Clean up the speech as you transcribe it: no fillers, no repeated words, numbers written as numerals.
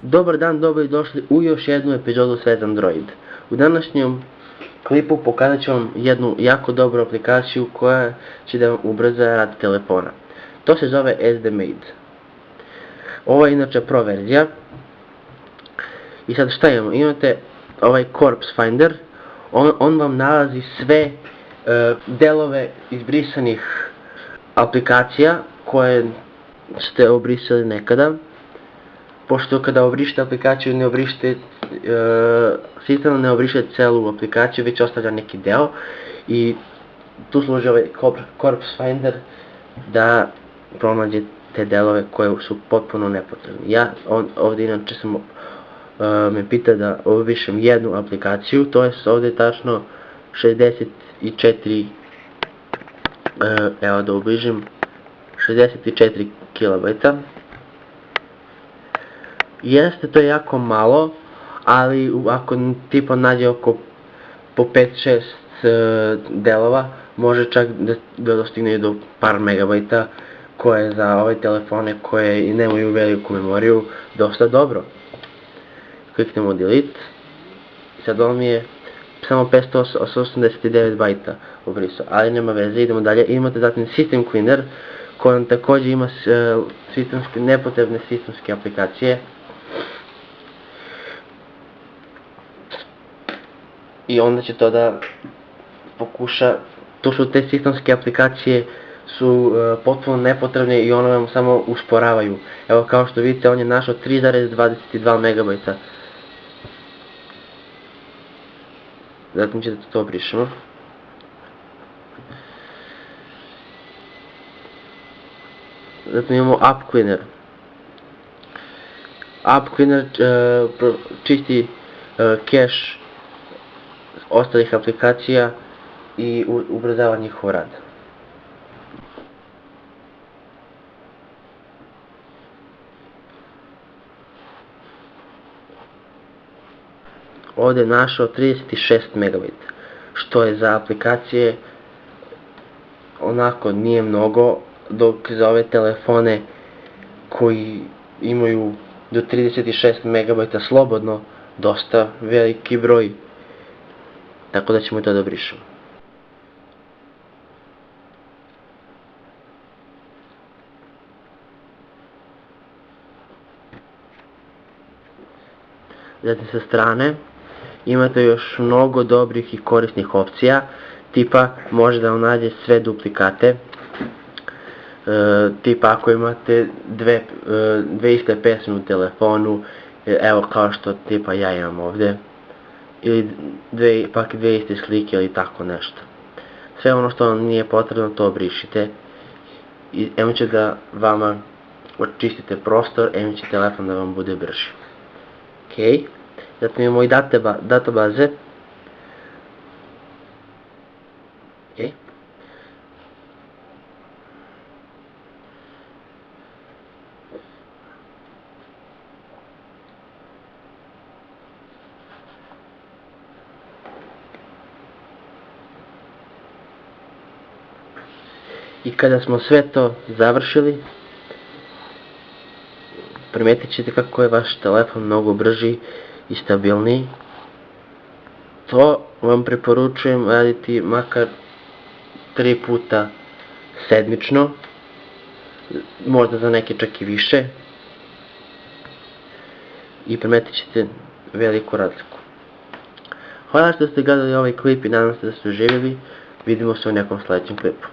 Dobar dan, dobrodošli u još jednu epizodu Svet Android. U današnjem klipu pokazat ću vam jednu jako dobru aplikaciju koja će da vam ubrza rad telefona. To se zove SD-Made. Ovo je inače pro verzija. I sad šta imamo? Imate ovaj Corpse Finder. On vam nalazi sve delove izbrisanih aplikacija koje ste obrisali nekada. Pošto kada obrišete aplikaciju ne obrišete, sistem ne obriše celu aplikaciju, već ostavlja neki deo i tu služi ovaj Corpse Finder da pronađe te delove koje su potpuno nepotrebni. Ja ovdje inače sam me pita da obrišem jednu aplikaciju, to je ovdje tačno 64 evo da ubližim 64 kilobajta. Jeste, to je jako malo, ali ako tipa nađe oko po 5-6 delova, može čak da dostigne do par megabajta, koje za ove telefone koje nemaju veliku memoriju dosta dobro. Kliknemo delete, sad ovo mi je samo 589 bajta obrisao, ali nema veze, idemo dalje. Imate zatim System Cleaner, koji također ima nepotrebne sistemske aplikacije. I onda će to da pokuša, to su te sistemske aplikacije su potpuno nepotrebne i one vam samo usporavaju. Evo kao što vidite, on je našao 3,22 megabajta. Zatim ćete to brišemo. Zatim imamo App Cleaner. App Cleaner čisti cache ostalih aplikacija i ubrzava njihov rad. Ovdje je našao 36 megabajta, što je za aplikacije onako nije mnogo, dok za ove telefone koji imaju do 36 megabajta slobodno dosta veliki broj. Tako da ćemo to da brišemo. Zatim sa strane imate još mnogo dobrih i korisnih opcija, tipa može da vam nađe sve duplikate, tipa ako imate dve iste pesme u telefonu, evo kao što tipa ja imam ovdje, ili pak dve iste slike ili tako nešto. Sve ono što vam nije potrebno to brišite i em će da vama očistite prostor, em će telefon da vam bude brži. Ok, zatim imamo i databaze. Ok. I kada smo sve to završili, primijetit ćete kako je vaš telefon mnogo brži i stabilniji. To vam preporučujem raditi makar 3 puta sedmično, možda za neke čak i više. I primijetit ćete veliku razliku. Hvala što ste gledali ovaj klip i nadam se da ste uživjeli. Vidimo se u nekom sljedećem klipu.